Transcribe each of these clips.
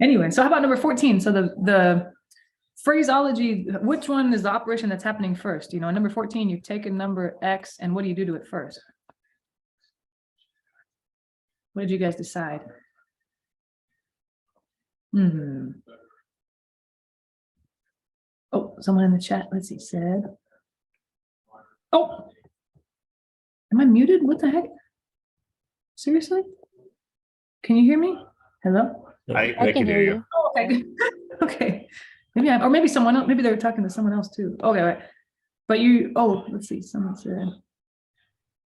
Anyway, so how about number 14? So the phraseology, which one is the operation that's happening first? You know, number 14, you take a number X and what do you do to it first? What did you guys decide? Oh, someone in the chat, let's see, said. Oh, am I muted? What the heck? Seriously? Can you hear me? Hello? I can hear you. Oh, okay. Okay. Maybe or maybe someone else, maybe they were talking to someone else too. Okay, right. But let's see, someone said.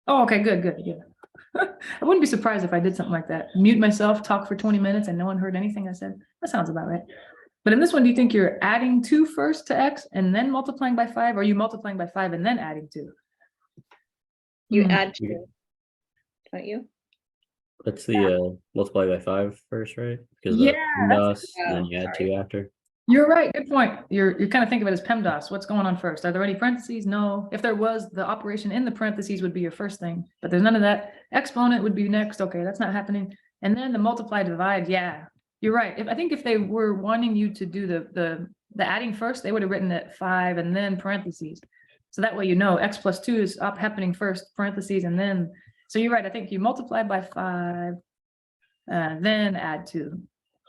Oh, okay, good. I wouldn't be surprised if I did something like that. Mute myself, talk for 20 minutes, and no one heard anything I said. That sounds about right. But in this one, do you think you're adding 2 first to X and then multiplying by 5, or are you multiplying by 5 and then adding 2? You add 2, don't you? Let's see, multiply by 5 first, right? Because Yeah, PEMDAS, and then you add 2 after. You're right. Good point. You're kind of thinking of it as PEMDAS. What's going on first? Are there any parentheses? No. If there was, the operation in the parentheses would be your first thing, but there's none of that. Exponent would be next. Okay, that's not happening. And then the multiply divide. Yeah, you're right. I think if they were wanting you to do the adding first, they would have written it 5 and then parentheses. So that way you know X plus 2 is happening first, parentheses, and then. So you're right. I think you multiply by 5, then add 2.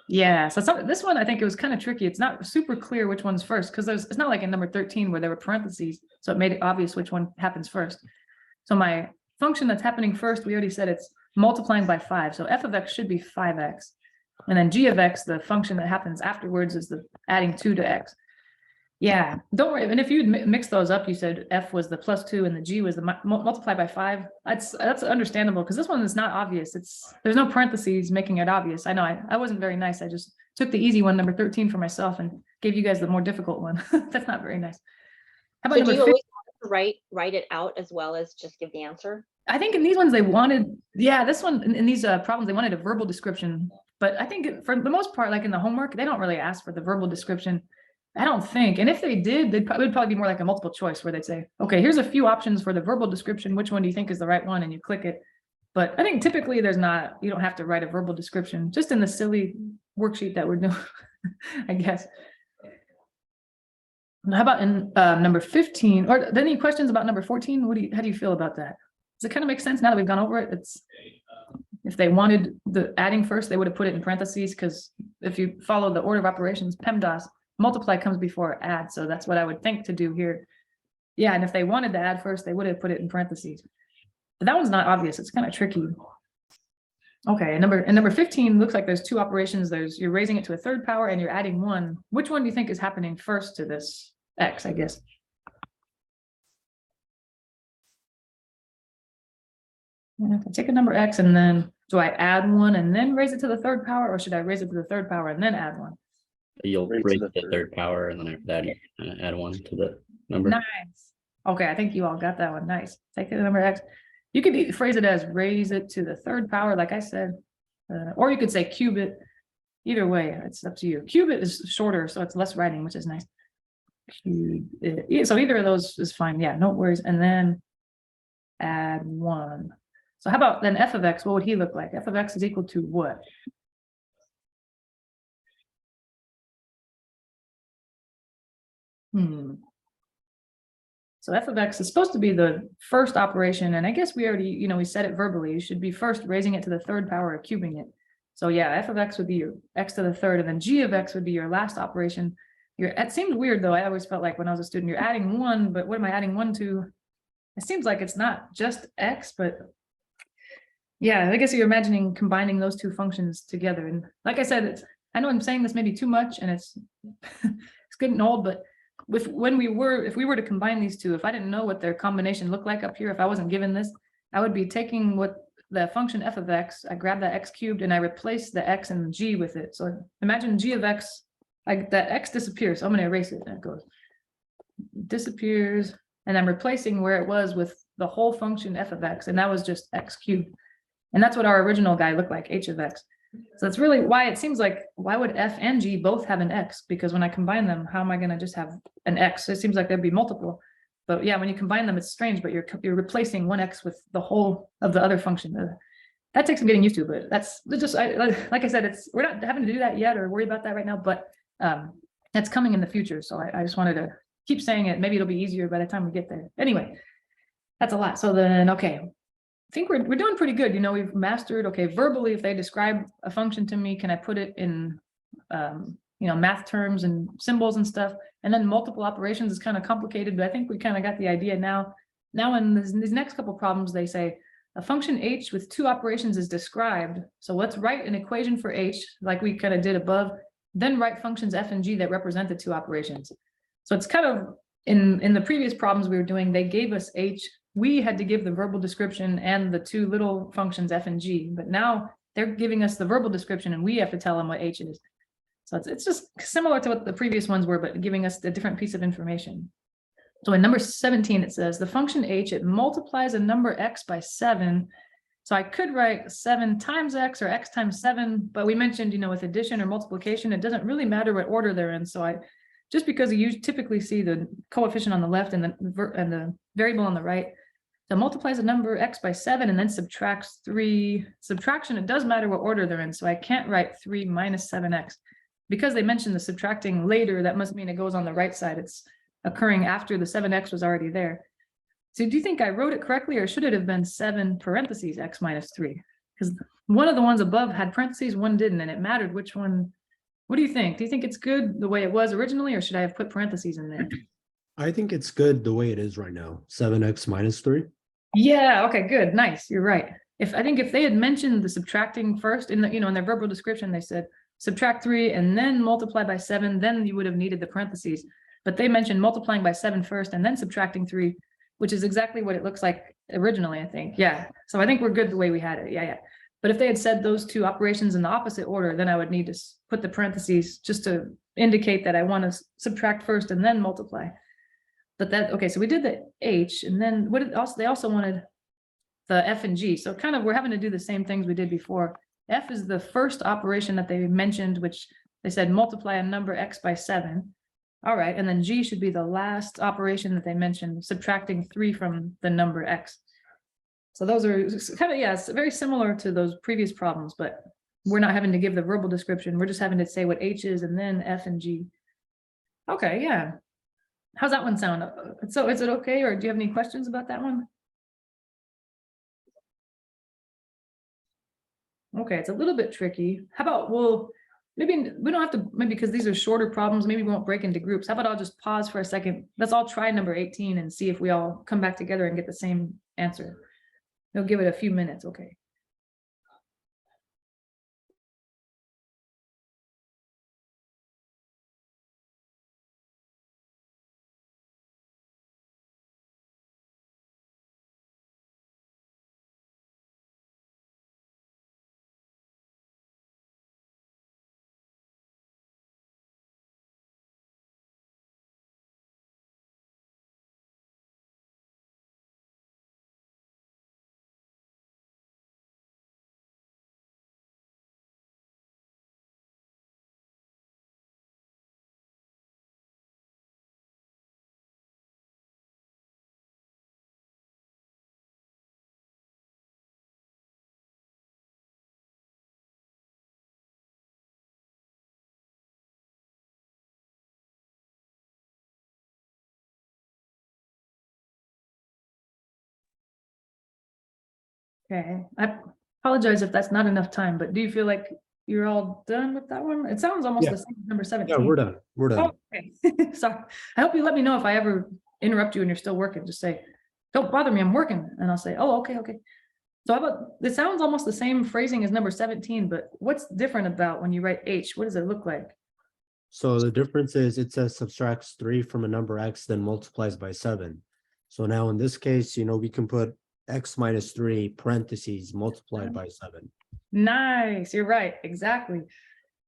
Yeah, so this one, I think it was kind of tricky. It's not super clear which one's first because it's not like in number 13 where there were parentheses. So it made it obvious which one happens first. So my function that's happening first, we already said it's multiplying by 5. So f of x should be 5x. And then g of x, the function that happens afterwards, is the adding 2 to x. Yeah, don't worry. And if you'd mix those up, you said f was the plus 2 and the g was the multiply by 5. That's understandable because this one is not obvious. There's no parentheses making it obvious. I know I wasn't very nice. I just took the easy one, number 13, for myself and gave you guys the more difficult one. That's not very nice. How about so do you always write it out as well as just give the answer? I think in these ones they wanted, this one in these problems they wanted a verbal description. But I think for the most part, like in the homework, they don't really ask for the verbal description. I don't think. And if they did, it would probably be more like a multiple choice where they'd say, okay, here's a few options for the verbal description. Which one do you think is the right one? And you click it. But I think typically you don't have to write a verbal description, just in the silly worksheet that we're doing, I guess. How about in number 15? Or any questions about number 14? How do you feel about that? Does it kind of make sense now that we've gone over it? If they wanted the adding first, they would have put it in parentheses because if you follow the order of operations, PEMDAS, multiply comes before add, so that's what I would think to do here. Yeah, and if they wanted to add first, they would have put it in parentheses. But that one's not obvious. It's kind of tricky. Okay, number 15 looks like there's 2 operations. You're raising it to a 3rd power and you're adding 1. Which one do you think is happening first to this x, I guess? And if I take a number x and then do I add 1 and then raise it to the 3rd power, or should I raise it to the 3rd power and then add 1? You'll raise the 3rd power, and then after that, you add 1 to the number. Nice. Okay, I think you all got that one. Nice. Take the number x. You could phrase it as raise it to the 3rd power, like I said, or you could say cube it. Either way, it's up to you. Cube it is shorter, so it's less writing, which is nice. Cube it. So either of those is fine. Yeah, no worries. And then add 1. So how about then f of x? What would he look like? F of x is equal to what? So f of x is supposed to be the first operation, and I guess we already, we said it verbally. You should be first raising it to the 3rd power or cubing it. So yeah, f of x would be your x to the 3rd, and then g of x would be your last operation. It seems weird though. I always felt like when I was a student, you're adding 1, but what am I adding 1 to? It seems like it's not just x, but yeah, I guess you're imagining combining those 2 functions together. And like I said, I know I'm saying this maybe too much, and it's getting old, but if we were to combine these 2, if I didn't know what their combination looked like up here, if I wasn't given this, I would be taking what the function f of x, I grab that x cubed and I replace the x and the g with it. So imagine g of x, that x disappears. So I'm going to erase it. And it goes, disappears, and I'm replacing where it was with the whole function f of x, and that was just x cubed. And that's what our original guy looked like, h of x. So that's really why it seems like, why would f and g both have an x? Because when I combine them, how am I going to just have an x? So it seems like there'd be multiple. But yeah, when you combine them, it's strange, but you're replacing one x with the whole of the other function. that takes some getting used to, but that's just, like I said, we're not having to do that yet or worry about that right now, but that's coming in the future. So I just wanted to keep saying it. Maybe it'll be easier by the time we get there. Anyway, that's a lot. So then, okay, I think we're doing pretty good. You know, we've mastered, okay, verbally, if they describe a function to me, can I put it in, you know, math terms and symbols and stuff? And then multiple operations is kind of complicated, but I think we kind of got the idea now. Now in these next couple problems, they say a function h with two operations is described. So let's write an equation for h like we kind of did above, then write functions f and g that represent the two operations. So it's kind of in the previous problems we were doing, they gave us h. We had to give the verbal description and the two little functions f and g, but now they're giving us the verbal description and we have to tell them what h is. So it's just similar to what the previous ones were, but giving us a different piece of information. So in number 17, it says the function h, it multiplies a number x by 7. So I could write 7 times x or x times 7, but we mentioned, you know, with addition or multiplication, it doesn't really matter what order they're in. So just because you typically see the coefficient on the left and the variable on the right, so multiplies a number x by 7 and then subtracts 3. Subtraction, it does matter what order they're in. So I can't write 3 minus 7x. Because they mentioned the subtracting later, that must mean it goes on the right side. It's occurring after the 7x was already there. So do you think I wrote it correctly, or should it have been 7 parentheses x minus 3? Because one of the ones above had parentheses, one didn't, and it mattered which one. What do you think? Do you think it's good the way it was originally, or should I have put parentheses in there? I think it's good the way it is right now. 7x minus 3. Yeah, okay, good, nice, you're right. I think if they had mentioned the subtracting first in the, you know, in their verbal description, they said subtract 3 and then multiply by 7, then you would have needed the parentheses. But they mentioned multiplying by 7 first and then subtracting 3, which is exactly what it looks like originally, I think. Yeah, so I think we're good the way we had it. Yeah. But if they had said those two operations in the opposite order, then I would need to put the parentheses just to indicate that I want to subtract first and then multiply. But that, okay, so we did the h, and then they also wanted the f and g. So kind of we're having to do the same things we did before. F is the first operation that they mentioned, which they said multiply a number x by 7. All right, and then g should be the last operation that they mentioned, subtracting 3 from the number x. So those are kind of, yes, very similar to those previous problems, but we're not having to give the verbal description. We're just having to say what h is and then f and g. Okay, yeah. How's that one sound? So is it okay, or do you have any questions about that one? Okay, it's a little bit tricky. How about, well, maybe we don't have to, maybe because these are shorter problems, maybe we won't break into groups. How about I'll just pause for a second. Let's all try number 18 and see if we all come back together and get the same answer. We'll give it a few minutes, okay? Okay, I apologize if that's not enough time, but do you feel like you're all done with that one? It sounds almost Yeah. the same as number 17. Yeah, we're done. We're done. Oh, okay. Sorry. I hope you let me know if I ever interrupt you and you're still working. Just say, don't bother me, I'm working. And I'll say, oh, okay. So how about, it sounds almost the same phrasing as number 17, but what's different about when you write H? What does it look like? So the difference is it says subtracts 3 from a number x, then multiplies by 7. So now in this case, you know, we can put x minus 3 parentheses multiplied by 7. Nice, you're right, exactly.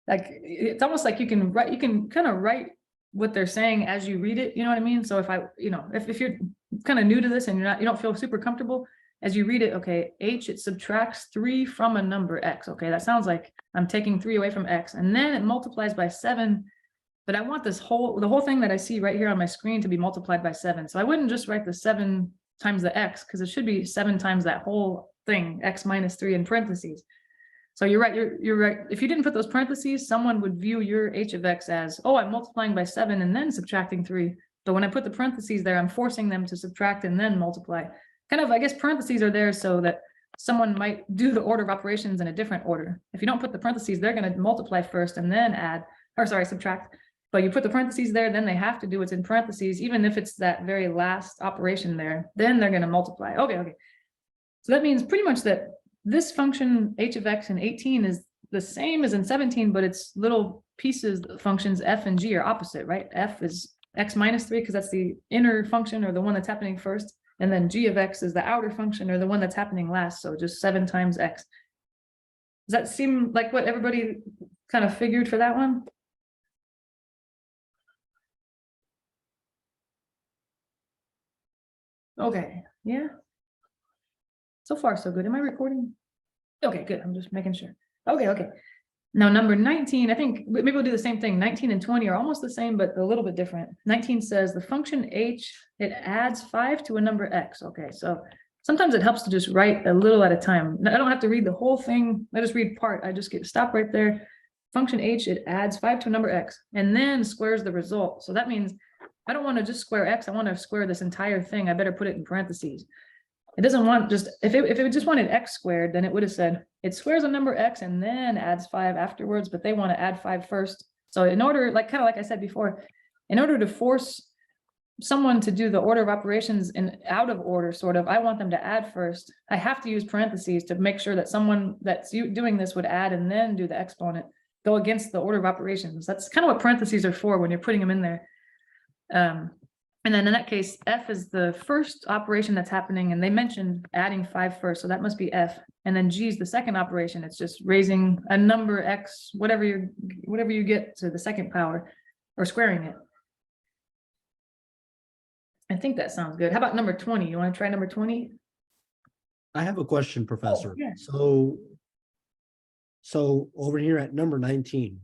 Like, it's almost like you can kind of write what they're saying as you read it, you know what I mean? So if if you're kind of new to this and you don't feel super comfortable, as you read it, okay, H, it subtracts 3 from a number x. Okay, that sounds like I'm taking 3 away from x, and then it multiplies by 7. But I want the whole thing that I see right here on my screen to be multiplied by 7. So I wouldn't just write the 7 times the x, because it should be 7 times that whole thing, x minus 3 in parentheses. So you're right, you're right. If you didn't put those parentheses, someone would view your h of x as, oh, I'm multiplying by 7 and then subtracting 3. But when I put the parentheses there, I'm forcing them to subtract and then multiply. Kind of, I guess parentheses are there so that someone might do the order of operations in a different order. If you don't put the parentheses, they're going to multiply first and then add, or sorry, subtract. But you put the parentheses there, then they have to do what's in parentheses, even if it's that very last operation there, then they're going to multiply. Okay. So that means pretty much that this function h of x in 18 is the same as in 17, but its little pieces, the functions f and g are opposite, right? F is x minus 3 because that's the inner function or the one that's happening first. And then g of x is the outer function or the one that's happening last. So just 7 times x. Does that seem like what everybody kind of figured for that one? Okay, yeah. So far, so good. Am I recording? Okay, good. I'm just making sure. Okay. Now, number 19, I think maybe we'll do the same thing. 19 and 20 are almost the same, but a little bit different. 19 says the function h, it adds 5 to a number x. Okay, so sometimes it helps to just write a little at a time. I don't have to read the whole thing. I just read part. I just stop right there. Function h, it adds 5 to a number x and then squares the result. So that means I don't want to just square x. I want to square this entire thing. I better put it in parentheses. It doesn't want just, if it just wanted x squared, then it would have said it squares a number x and then adds 5 afterwards, but they want to add 5 first. So in order, like kind of like I said before, in order to force someone to do the order of operations in out of order, sort of, I want them to add first. I have to use parentheses to make sure that someone that's doing this would add and then do the exponent, go against the order of operations. That's kind of what parentheses are for when you're putting them in there. And then in that case, f is the first operation that's happening, and they mentioned adding 5 first, so that must be f. And then g is the second operation. It's just raising a number x, whatever you get to the second power, or squaring it. I think that sounds good. How about number 20? You want to try number 20? I have a question, Professor. yeah. So over here at number 19,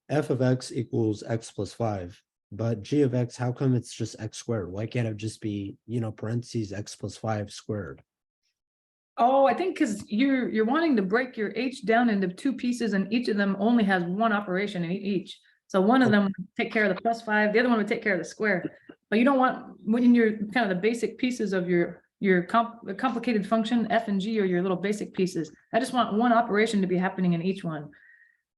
f of x equals x plus 5. But g of x, how come it's just x squared? Why can't it just be, parentheses x plus 5 squared? Oh, I think because you're wanting to break your h down into 2 pieces, and each of them only has one operation in each. So one of them would take care of the plus 5, the other one would take care of the square. But you don't want, when you're kind of the basic pieces of your complicated function, f and g are your little basic pieces. I just want one operation to be happening in each one.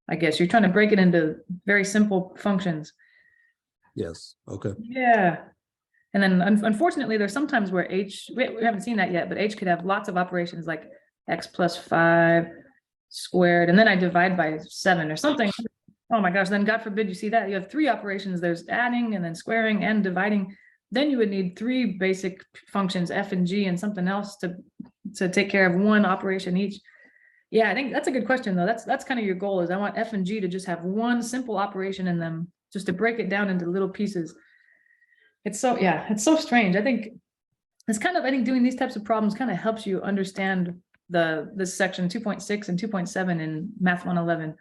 I guess you're trying to break it into very simple functions. Yes. Okay. Yeah. And then unfortunately, there's sometimes where h, we haven't seen that yet, but h could have lots of operations like x plus 5 squared, and then I divide by 7 or something. Oh my gosh, then God forbid you see that. You have 3 operations. There's adding and then squaring and dividing. Then you would need 3 basic functions, f and g, and something else to take care of one operation each. Yeah, I think that's a good question, though. That's kind of your goal, is I want f and g to just have one simple operation in them, just to break it down into little pieces. It's so strange. I think doing these types of problems kind of helps you understand this section 2.6 and 2.7 in Math 111.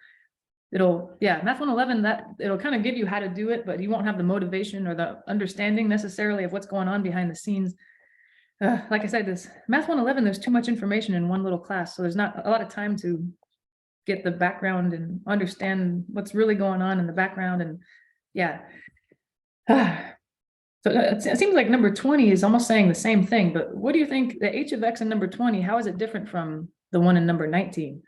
Math 111, it'll kind of give you how to do it, but you won't have the motivation or the understanding necessarily of what's going on behind the scenes. Like I said, this Math 111, there's too much information in one little class, so there's not a lot of time to get the background and understand what's really going on in the background. And yeah. So it seems like number 20 is almost saying the same thing, but what do you think the h of x in number 20, how is it different from the one in number 19?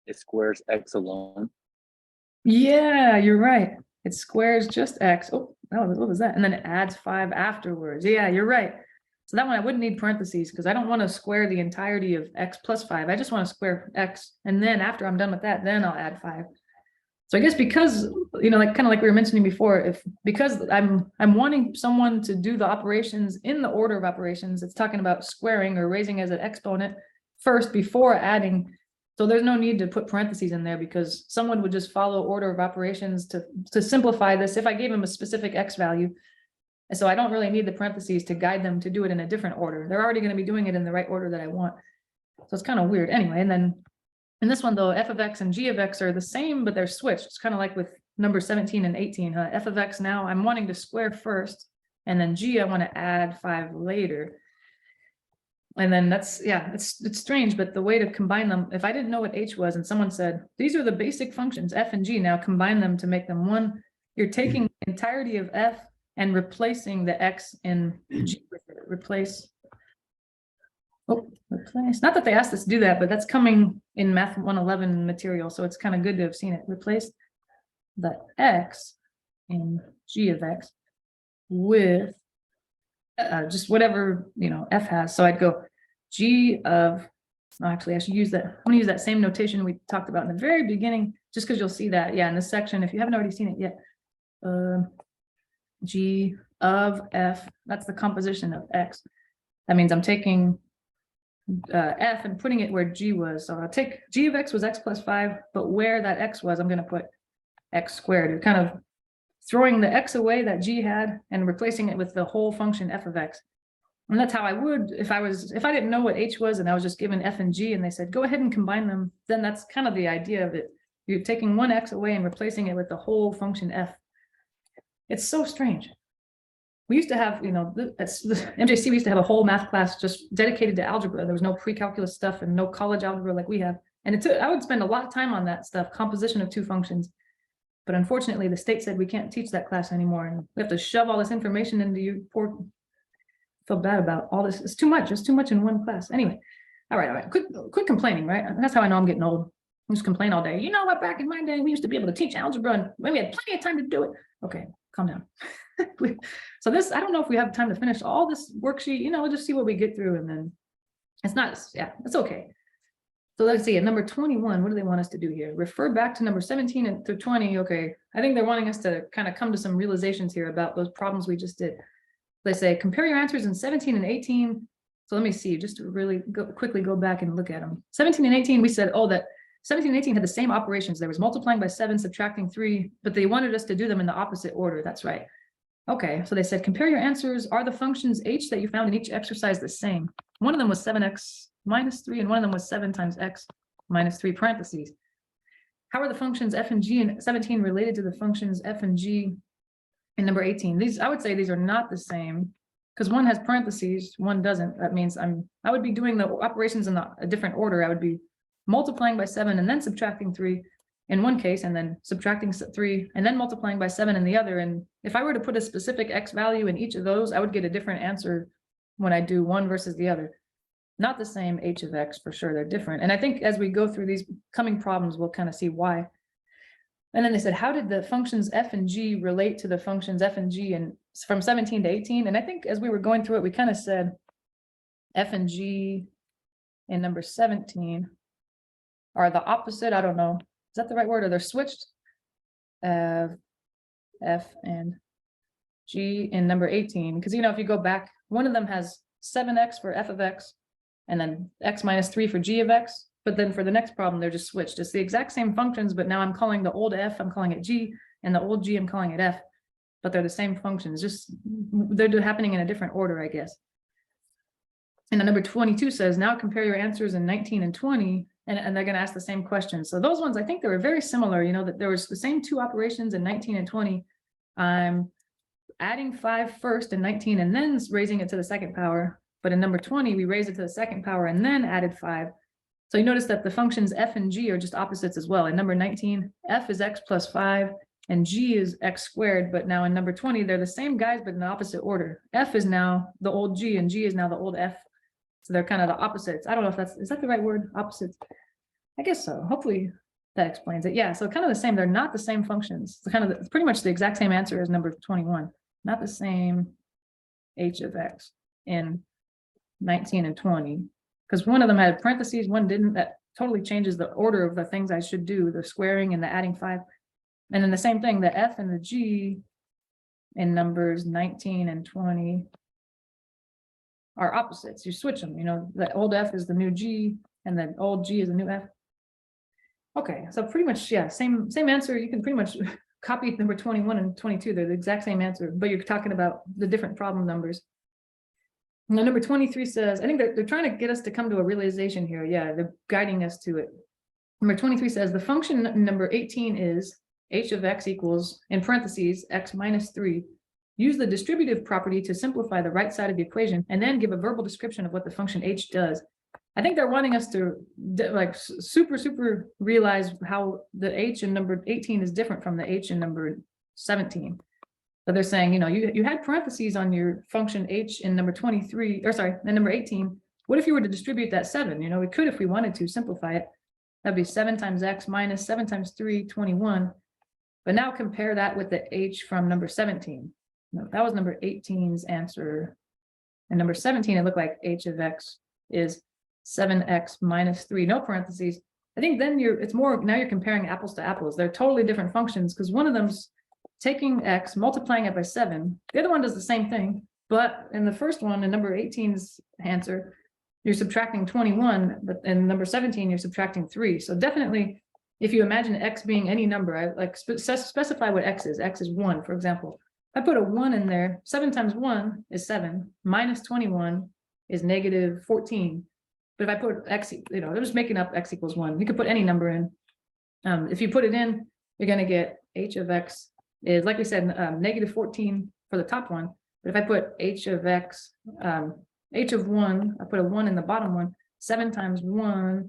It squares x alone. Yeah, you're right. It squares just x. Oh, what was that? And then it adds 5 afterwards. Yeah, you're right. So that one I wouldn't need parentheses because I don't want to square the entirety of x plus 5. I just want to square x. And then after I'm done with that, then I'll add 5. So I guess because, like kind of like we were mentioning before, because I'm wanting someone to do the operations in the order of operations, it's talking about squaring or raising as an exponent first before adding. So there's no need to put parentheses in there because someone would just follow order of operations to simplify this if I gave them a specific x value. And so I don't really need the parentheses to guide them to do it in a different order. They're already going to be doing it in the right order that I want. So it's kind of weird anyway. And then in this one, though, f of x and g of x are the same, but they're switched. It's kind of like with number 17 and 18. F of x now, I'm wanting to square first, And then G, I want to add 5 later. And then that's, yeah, it's strange, but the way to combine them, if I didn't know what H was and someone said, these are the basic functions, F and G, now combine them to make them one, you're taking the entirety of F and replacing the X in G with it. Replace. Oh, replace, not that they asked us to do that, but that's coming in Math 111 material, so it's kind of good to have seen it. Replace the X in G of X with just whatever, you know, F has. So I'd go G of, actually I should use that. I'm gonna use that same notation we talked about in the very beginning, just because you'll see that, yeah, in this section, if you haven't already seen it yet. G of F, that's the composition of X. That means I'm taking F and putting it where G was. So I'll take G of X was X plus 5, but where that X was, I'm gonna put X squared. You're kind of throwing the X away that G had and replacing it with the whole function F of X. And that's how I would, if I didn't know what H was and I was just given F and G and they said, go ahead and combine them, then that's kind of the idea of it. You're taking one X away and replacing it with the whole function F. It's so strange. We used to have, you know, MJC, we used to have a whole math class just dedicated to algebra. There was no pre-calculus stuff and no college algebra like we have. And I would spend a lot of time on that stuff, composition of two functions. But unfortunately, the state said we can't teach that class anymore. And we have to shove all this information into you. Poor, feel bad about all this. It's too much. It's too much in one class. Anyway, all right. Quit complaining, right? That's how I know I'm getting old. I just complain all day. You know what? Back in my day, we used to be able to teach algebra and we had plenty of time to do it. Okay, calm down. So this, I don't know if we have time to finish all this worksheet. You know, we'll just see what we get through, and then it's not. Yeah, it's okay. So let's see, at number 21, what do they want us to do here? Refer back to number 17 and through 20. Okay, I think they're wanting us to kind of come to some realizations here about those problems we just did. They say, compare your answers in 17 and 18. So let me see, just to really quickly go back and look at them. 17 and 18, we said, oh, that 17 and 18 had the same operations. There was multiplying by 7, subtracting 3, but they wanted us to do them in the opposite order. That's right. Okay, so they said, compare your answers. Are the functions H that you found in each exercise the same? One of them was 7x minus 3, and one of them was 7 times x minus 3 parentheses. How are the functions f and g in 17 related to the functions f and g in number 18? These, I would say these are not the same, because one has parentheses, one doesn't. That means I would be doing the operations in a different order. I would be multiplying by 7 and then subtracting 3 in one case, and then subtracting 3 and then multiplying by 7 in the other. And if I were to put a specific x value in each of those, I would get a different answer when I do one versus the other. Not the same h of x for sure, they're different. And I think as we go through these coming problems, we'll kind of see why. And then they said, how did the functions f and g relate to the functions f and g and from 17 to 18? And I think as we were going through it, we kind of said f and g in number 17 are the opposite. I don't know, is that the right word? Or they're switched? F and g in number 18, because you know, if you go back, one of them has 7x for f of x, and then x minus 3 for g of x. But then for the next problem, they're just switched. It's the exact same functions, but now I'm calling the old f, I'm calling it g, and the old g, I'm calling it f. But they're the same functions, just they're happening in a different order, I guess. And then number 22 says, now compare your answers in 19 and 20, and they're going to ask the same question. So those ones, I think they were very similar, you know, that there was the same two operations in 19 and 20. I'm adding 5 first in 19 and then raising it to the second power. But in number 20, we raised it to the second power and then added 5. So you notice that the functions f and g are just opposites as well. In number 19, f is x plus 5 and g is x squared. But now in number 20, they're the same guys, but in the opposite order. F is now the old g and g is now the old f. So they're kind of the opposites. I don't know if is that the right word? Opposites. I guess so. Hopefully that explains it. Yeah, so kind of the same. They're not the same functions. It's kind of it's pretty much the exact same answer as number 21. Not the same h of x in 19 and 20, because one of them had parentheses, one didn't. That totally changes the order of the things I should do, the squaring and the adding 5. And then the same thing, the f and the g in numbers 19 and 20 are opposites. You switch them, you know, the old f is the new g and the old g is the new f. Okay, so pretty much, yeah, same answer. You can pretty much copy number 21 and 22. They're the exact same answer, but you're talking about the different problem numbers. Now, number 23 says, I think they're trying to get us to come to a realization here. Yeah, they're guiding us to it. Number 23 says the function number 18 is h of x equals, in parentheses, x minus 3. use the distributive property to simplify the right side of the equation, and then give a verbal description of what the function h does. I think they're wanting us to like super realize how the h in number 18 is different from the h in number 17. But they're saying, you know, you had parentheses on your function h in number 23, or sorry, in number 18. What if you were to distribute that 7? You know, we could, if we wanted to, simplify it. That'd be 7 times x minus 7 times 3, 21. But now compare that with the h from number 17. No, that was number 18's answer. And number 17, it looked like h of x is 7x minus 3, no parentheses. I think then it's more, now you're comparing apples to apples. They're totally different functions because one of them's taking x, multiplying it by 7. The other one does the same thing, but in the first one, in number 18's answer, you're subtracting 21, but in number 17, you're subtracting 3. So definitely, if you imagine x being any number, I like specify what x is. X is 1, for example. I put a 1 in there. 7 times 1 is 7, minus 21 is negative 14. But if I put x, you know, they're just making up x equals 1. You could put any number in. If you put it in, you're going to get h of x is, like we said, negative 14 for the top one. But if I put h of x, h of 1, I put a 1 in the bottom one. 7 times 1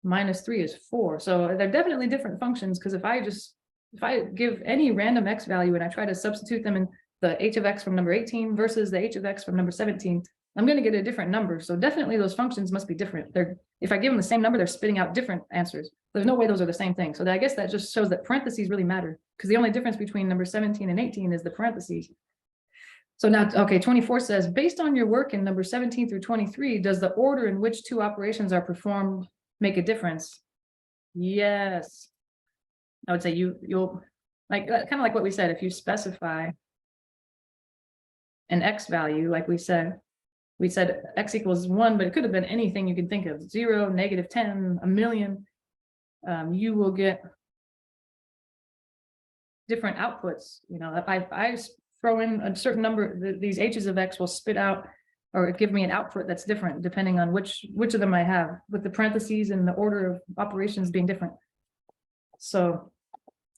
minus 3 is 4. So they're definitely different functions, because if I give any random x value and I try to substitute them in the h of x from number 18 versus the h of x from number 17, I'm going to get a different number. So definitely those functions must be different. If I give them the same number, they're spitting out different answers. There's no way those are the same thing. So I guess that just shows that parentheses really matter, because the only difference between number 17 and 18 is the parentheses. So now, okay, 24 says, based on your work in number 17 through 23, does the order in which two operations are performed make a difference? Yes. I would say you'll like kind of like what we said, if you specify an x value, like we said x equals 1, but it could have been anything you can think of, 0, negative 10, a million. You will get different outputs. You know, if I throw in a certain number, these h's of x will spit out or give me an output that's different depending on which of them I have, with the parentheses and the order of operations being different. So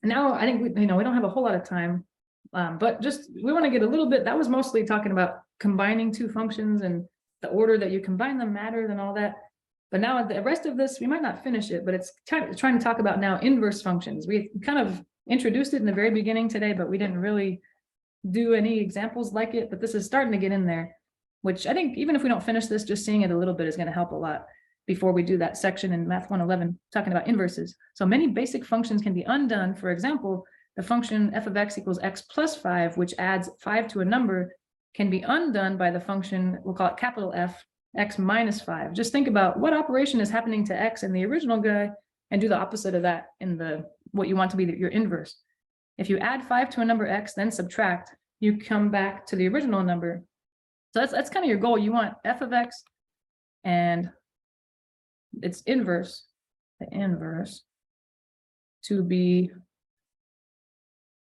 now I think we don't have a whole lot of time, but just we want to get a little bit. That was mostly talking about combining two functions and the order that you combine them matters and all that. But now the rest of this, we might not finish it, but it's trying to talk about now inverse functions. We kind of introduced it in the very beginning today, but we didn't really do any examples like it. But this is starting to get in there, which I think even if we don't finish this, just seeing it a little bit is going to help a lot before we do that section in Math 111 talking about inverses. So many basic functions can be undone. For example, the function f of x equals x plus 5, which adds 5 to a number, can be undone by the function, we'll call it capital F, x minus 5. Just think about what operation is happening to x in the original guy and do the opposite of that in what you want to be your inverse. If you add 5 to a number x, then subtract, you come back to the original number. So that's kind of your goal. You want f of x and its inverse, the inverse, to be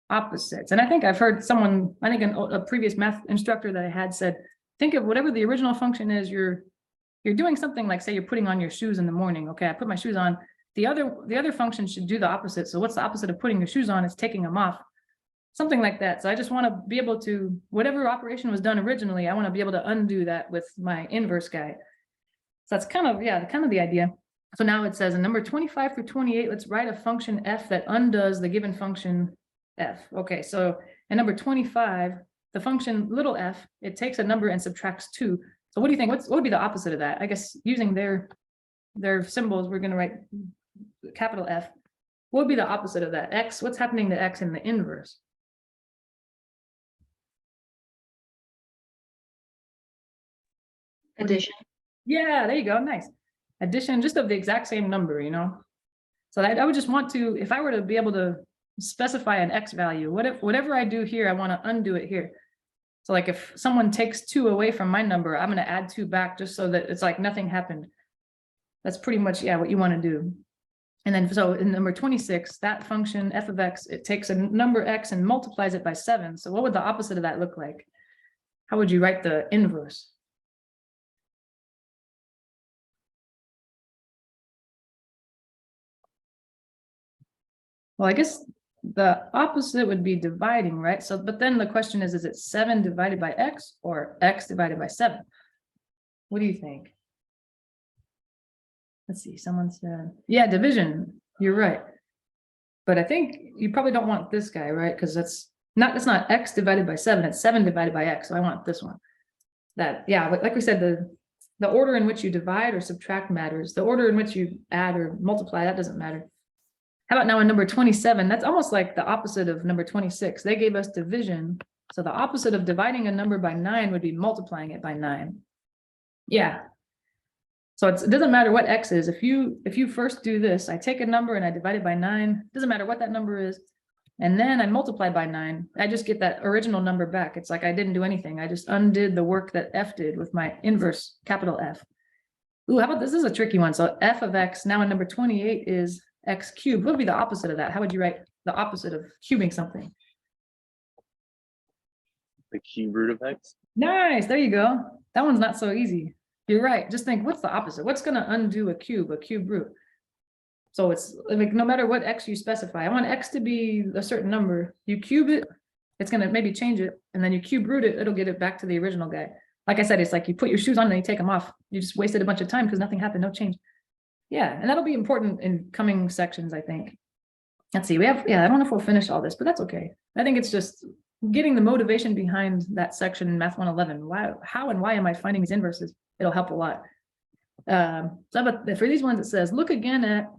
opposites. And I think I've heard someone, I think a previous math instructor that I had said, think of whatever the original function is, you're doing something like, say you're putting on your shoes in the morning. Okay, I put my shoes on. The other function should do the opposite. So what's the opposite of putting your shoes on? It's taking them off. Something like that. So I just want to be able to, whatever operation was done originally, I want to be able to undo that with my inverse guy. So that's kind of the idea. So now it says in number 25 through 28, let's write a function f that undoes the given function f. Okay, so in number 25, the function little f, it takes a number and subtracts 2. So what do you think? What would be the opposite of that? I guess using their symbols, we're going to write capital F. What would be the opposite of that? X, what's happening to x in the inverse? Addition. Yeah, there you go. Nice. Addition, just of the exact same number, So I would just want to, if I were to be able to specify an x value, whatever I do here, I want to undo it here. So like if someone takes 2 away from my number, I'm going to add 2 back just so that it's like nothing happened. That's pretty much, what you want to do. And then, so in number 26, that function f of x, it takes a number x and multiplies it by 7. So what would the opposite of that look like? How would you write the inverse? Well, I guess the opposite would be dividing, right? So, but then the question is it 7 divided by X or X divided by 7? What do you think? Let's see, someone said, yeah, division, you're right. But I think you probably don't want this guy, right? Because that's not X divided by 7, it's 7 divided by X, so I want this one. That, yeah, like we said, the order in which you divide or subtract matters. The order in which you add or multiply, that doesn't matter. How about now in number 27? That's almost like the opposite of number 26. They gave us division. So the opposite of dividing a number by 9 would be multiplying it by 9. Yeah. So it doesn't matter what X is. If you first do this, I take a number and I divide it by 9, doesn't matter what that number is. And then I multiply by 9, I just get that original number back. It's like I didn't do anything. I just undid the work that F did with my inverse capital F. Ooh, how about this? This is a tricky one. So F of X now in number 28 is X cubed. What would be the opposite of that? How would you write the opposite of cubing something? The cube root of X. Nice, there you go. That one's not so easy. You're right. Just think, what's the opposite? What's going to undo a cube root? So it's like no matter what X you specify, I want X to be a certain number. You cube it, it's going to maybe change it. And then you cube root it, it'll get it back to the original guy. Like I said, it's like you put your shoes on and you take them off. You just wasted a bunch of time because nothing happened, no change. Yeah, and that'll be important in coming sections, I think. Let's see, I don't know if we'll finish all this, but that's okay. I think it's just getting the motivation behind that section in Math 111. How and why am I finding these inverses? It'll help a lot. But for these ones, it says, look again at,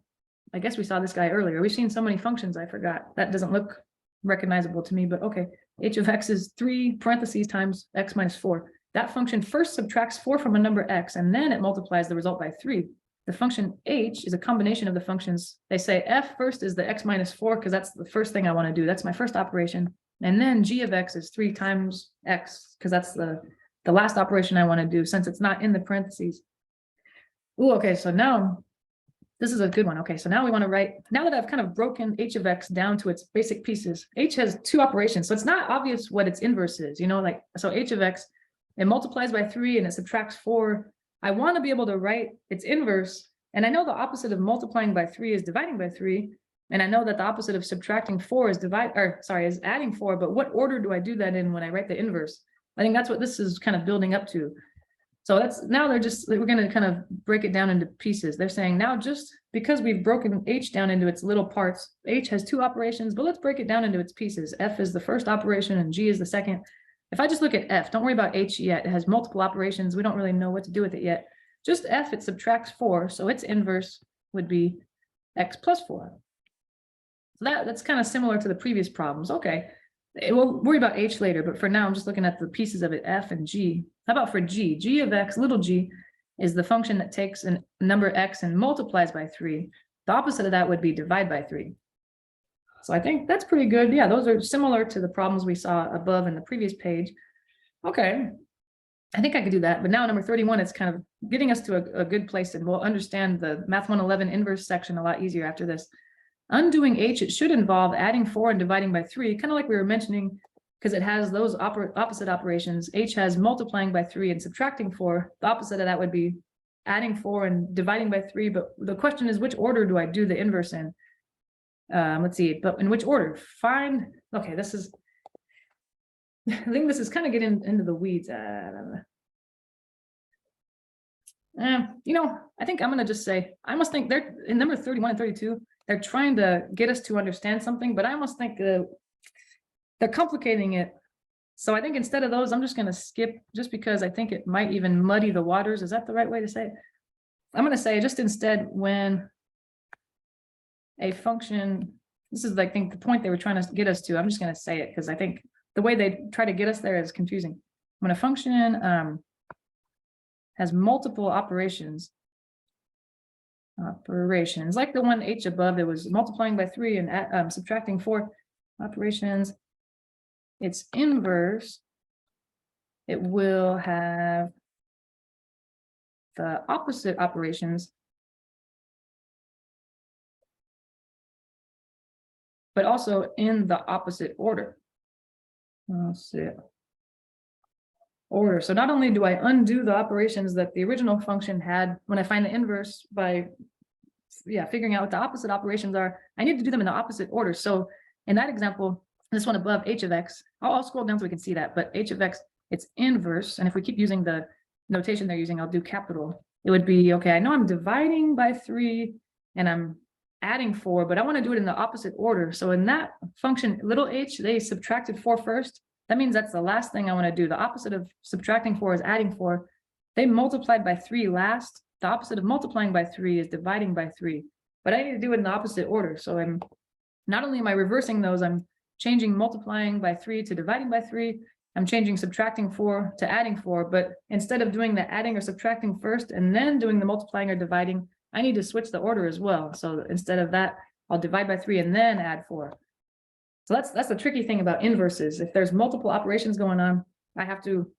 I guess we saw this guy earlier. We've seen so many functions, I forgot. That doesn't look recognizable to me, but okay. H of X is 3 parentheses times X minus 4. That function first subtracts 4 from a number X, and then it multiplies the result by 3. The function H is a combination of the functions. They say F first is the X minus 4, because that's the first thing I want to do. That's my first operation. And then G of X is 3 times X, because that's the last operation I want to do, since it's not in the parentheses. Ooh, okay, so now, this is a good one. Okay, so now we want to write, now that I've kind of broken H of X down to its basic pieces, H has 2 operations, so it's not obvious what its inverse is, you know, like, so H of X, it multiplies by 3 and it subtracts 4. I want to be able to write its inverse, and I know the opposite of multiplying by 3 is dividing by 3, and I know that the opposite of subtracting 4 is is adding 4, but what order do I do that in when I write the inverse? I think that's what this is kind of building up to. So we're going to kind of break it down into pieces. They're saying now, just because we've broken H down into its little parts, H has 2 operations, but let's break it down into its pieces. F is the first operation and G is the second. If I just look at F, don't worry about H yet. It has multiple operations. We don't really know what to do with it yet. Just F, it subtracts 4. So its inverse would be X plus 4. So that's kind of similar to the previous problems. Okay. We'll worry about H later, but for now, I'm just looking at the pieces of it, F and G. How about for G? G of X, little g, is the function that takes a number X and multiplies by 3. The opposite of that would be divide by 3. So I think that's pretty good. Yeah, those are similar to the problems we saw above in the previous page. Okay, I think I could do that. But now number 31, it's kind of getting us to a good place, and we'll understand the Math 111 inverse section a lot easier after this. Undoing H, it should involve adding 4 and dividing by 3, kind of like we were mentioning, because it has those opposite operations. H has multiplying by 3 and subtracting 4. The opposite of that would be adding 4 and dividing by 3. But the question is, which order do I do the inverse in? Let's see, but in which order? Okay, this is, I think this is kind of getting into the weeds. You know, I think I'm going to just say, I almost think they're in number 31 and 32. They're trying to get us to understand something, but I almost think they're complicating it. So I think instead of those, I'm just going to skip, just because I think it might even muddy the waters. Is that the right way to say it? I'm going to say just instead, when a function, this is, I think, the point they were trying to get us to. I'm just going to say it because I think the way they try to get us there is confusing. When a function has multiple operations, like the one H above, it was multiplying by 3 and subtracting 4 operations. Its inverse, it will have the opposite operations, but also in the opposite order. Let's see. Order. So not only do I undo the operations that the original function had when I find the inverse by figuring out what the opposite operations are, I need to do them in the opposite order. So in that example, this one above h of x, I'll scroll down so we can see that, but h of x, it's inverse. And if we keep using the notation they're using, I'll do capital. It would be, okay, I know I'm dividing by 3 and I'm adding 4, but I want to do it in the opposite order. So in that function, little h, they subtracted 4 first. That means that's the last thing I want to do. The opposite of subtracting 4 is adding 4. They multiplied by 3 last. The opposite of multiplying by 3 is dividing by 3. But I need to do it in the opposite order. So I'm not only am I reversing those, I'm changing multiplying by 3 to dividing by 3. I'm changing subtracting 4 to adding 4. But instead of doing the adding or subtracting first and then doing the multiplying or dividing, I need to switch the order as well. So instead of that, I'll divide by 3 and then add 4. So that's the tricky thing about inverses. If there's multiple operations going on, I have to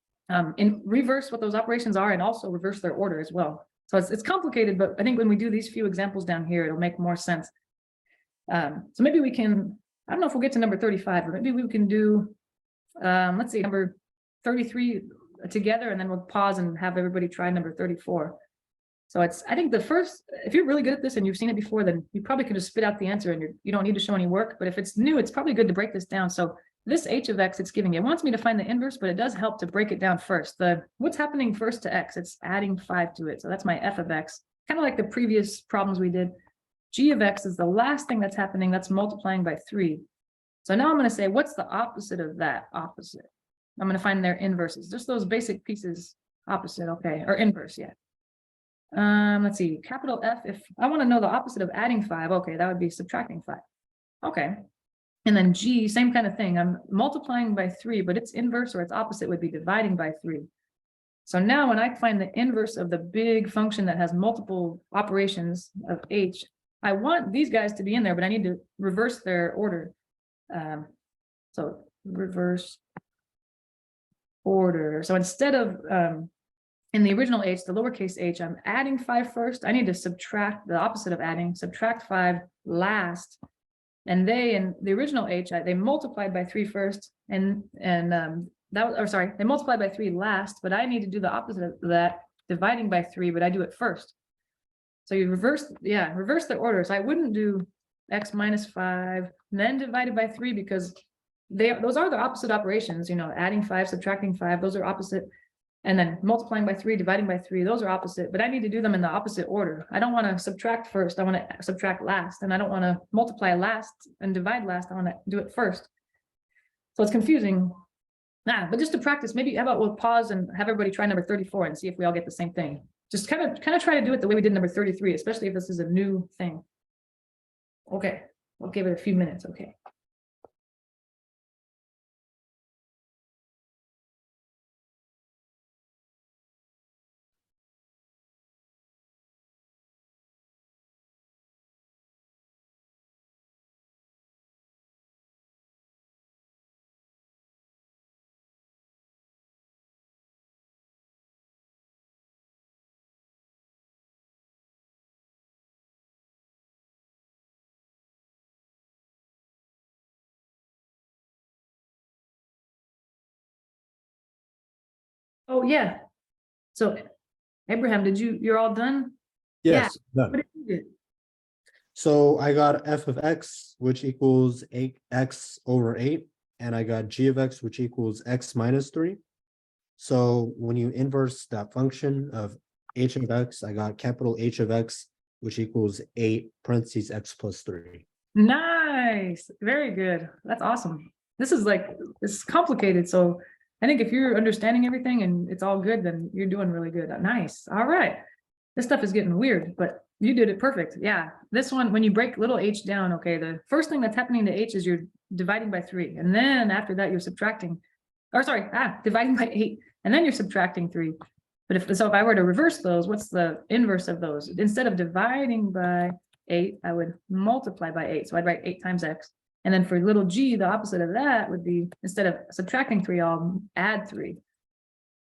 reverse what those operations are and also reverse their order as well. So it's complicated, but I think when we do these few examples down here, it'll make more sense. So maybe we can, I don't know if we'll get to number 35, or maybe we can do, let's see, number 33 together, and then we'll pause and have everybody try number 34. So I think the first, if you're really good at this and you've seen it before, then you probably can just spit out the answer and you don't need to show any work. But if it's new, it's probably good to break this down. So this h of x it's giving, it wants me to find the inverse, but it does help to break it down first. What's happening first to x? It's adding 5 to it. So that's my f of x, kind of like the previous problems we did. G of x is the last thing that's happening. That's multiplying by 3. So now I'm going to say, what's the opposite of that opposite? I'm going to find their inverses, just those basic pieces. Opposite, okay, or inverse, yeah. Let's see, capital F, if I want to know the opposite of adding 5, okay, that would be subtracting 5. Okay. And then G, same kind of thing. I'm multiplying by 3, but its inverse or its opposite would be dividing by 3. So now when I find the inverse of the big function that has multiple operations of h, I want these guys to be in there, but I need to reverse their order. So reverse order. So instead of in the original h, the lowercase h, I'm adding 5 first. I need to subtract the opposite of adding, subtract 5 last. And they, in the original h, they multiplied by 3 first, and that was, or sorry, they multiplied by 3 last, but I need to do the opposite of that, dividing by 3, but I do it first. So you reverse the order. So I wouldn't do x minus 5, then divided by 3, because those are the opposite operations, you know, adding 5, subtracting 5, those are opposite. And then multiplying by 3, dividing by 3, those are opposite, but I need to do them in the opposite order. I don't want to subtract first, I want to subtract last, and I don't want to multiply last and divide last, I want to do it first. So it's confusing. But just to practice, maybe how about we'll pause and have everybody try number 34 and see if we all get the same thing. Just kind of try to do it the way we did number 33, especially if this is a new thing. Okay, we'll give it a few minutes, okay. Oh, yeah. So Abraham, you're all done? Yes, done. What did you do? So I got f of x, which equals 8x over 8, and I got g of x, which equals x minus 3. So when you inverse that function of h of x, I got capital H of x, which equals 8 parentheses x plus 3. Nice, very good. That's awesome. This is complicated. So I think if you're understanding everything and it's all good, then you're doing really good. Nice. All right. This stuff is getting weird, but you did it perfect. Yeah. This one, when you break little h down, okay, the first thing that's happening to h is you're dividing by 3. And then after that, you're subtracting, or sorry, dividing by 8. And then you're subtracting 3. But if I were to reverse those, what's the inverse of those? Instead of dividing by 8, I would multiply by 8. So I'd write 8 times x. And then for little g, the opposite of that would be, instead of subtracting 3, I'll add 3.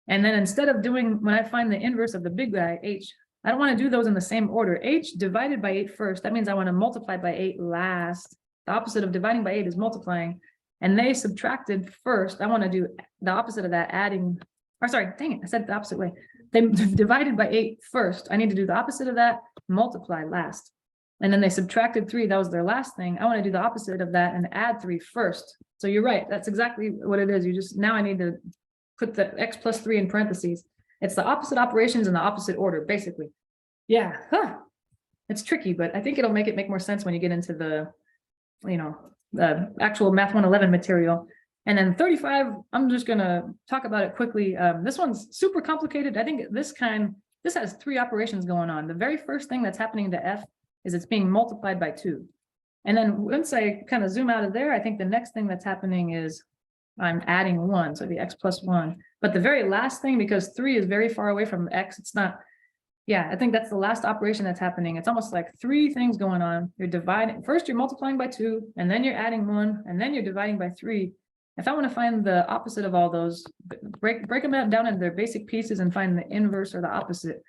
And then instead of doing, when I find the inverse of the big guy, h, I don't want to do those in the same order. H divided by 8 first. That means I want to multiply by 8 last. The opposite of dividing by 8 is multiplying. And they subtracted first. I want to do the opposite of that, adding, or sorry, dang it, I said it the opposite way. They divided by 8 first. I need to do the opposite of that, multiply last. And then they subtracted 3, that was their last thing. I want to do the opposite of that and add 3 first. So you're right, that's exactly what it is. You just, now I need to put the x plus 3 in parentheses. It's the opposite operations in the opposite order, basically. Yeah, it's tricky, but I think it'll make it make more sense when you get into the, you know, the actual Math 111 material. And then 35, I'm just gonna talk about it quickly. This one's super complicated. I think this has 3 operations going on. The very first thing that's happening to f is it's being multiplied by 2. And then once I kind of zoom out of there, I think the next thing that's happening is I'm adding 1, so the x plus 1. But the very last thing, because 3 is very far away from x, it's not, yeah, I think that's the last operation that's happening. It's almost like 3 things going on. You're dividing, first you're multiplying by 2, and then you're adding 1, and then you're dividing by 3. If I want to find the opposite of all those, break them down into their basic pieces and find the inverse or the opposite.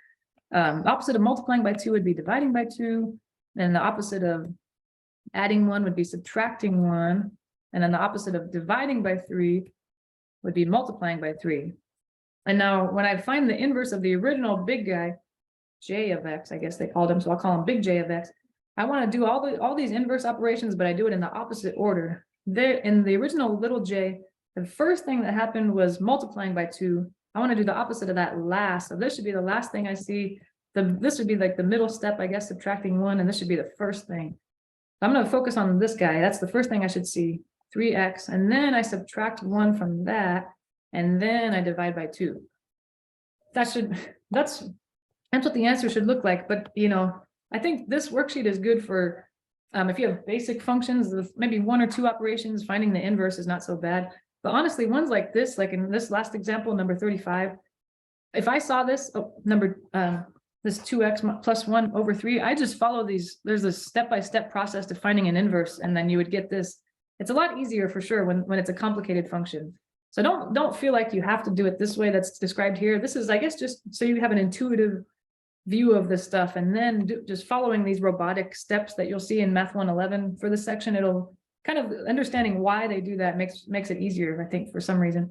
Opposite of multiplying by 2 would be dividing by 2, and the opposite of adding 1 would be subtracting 1, and then the opposite of dividing by 3 would be multiplying by 3. And now when I find the inverse of the original big guy, j of x, I guess they called him, so I'll call him big J of x. I want to do all these inverse operations, but I do it in the opposite order. There in the original little j, the first thing that happened was multiplying by 2. I want to do the opposite of that last. So this should be the last thing I see. This would be like the middle step, I guess, subtracting 1, and this should be the first thing. I'm going to focus on this guy. That's the first thing I should see, 3x, and then I subtract 1 from that, and then I divide by 2. That's what the answer should look like. But, you know, I think this worksheet is good for if you have basic functions with maybe 1 or 2 operations, finding the inverse is not so bad. But honestly, ones like this, like in this last example, number 35, if I saw this this 2x plus 1 over 3, I just follow these. There's a step-by-step process to finding an inverse, and then you would get this. It's a lot easier for sure when it's a complicated function. So don't feel like you have to do it this way that's described here. This is, I guess, just so you have an intuitive view of this stuff, and then just following these robotic steps that you'll see in Math 111 for this section. It'll kind of understanding why they do that makes it easier, I think, for some reason.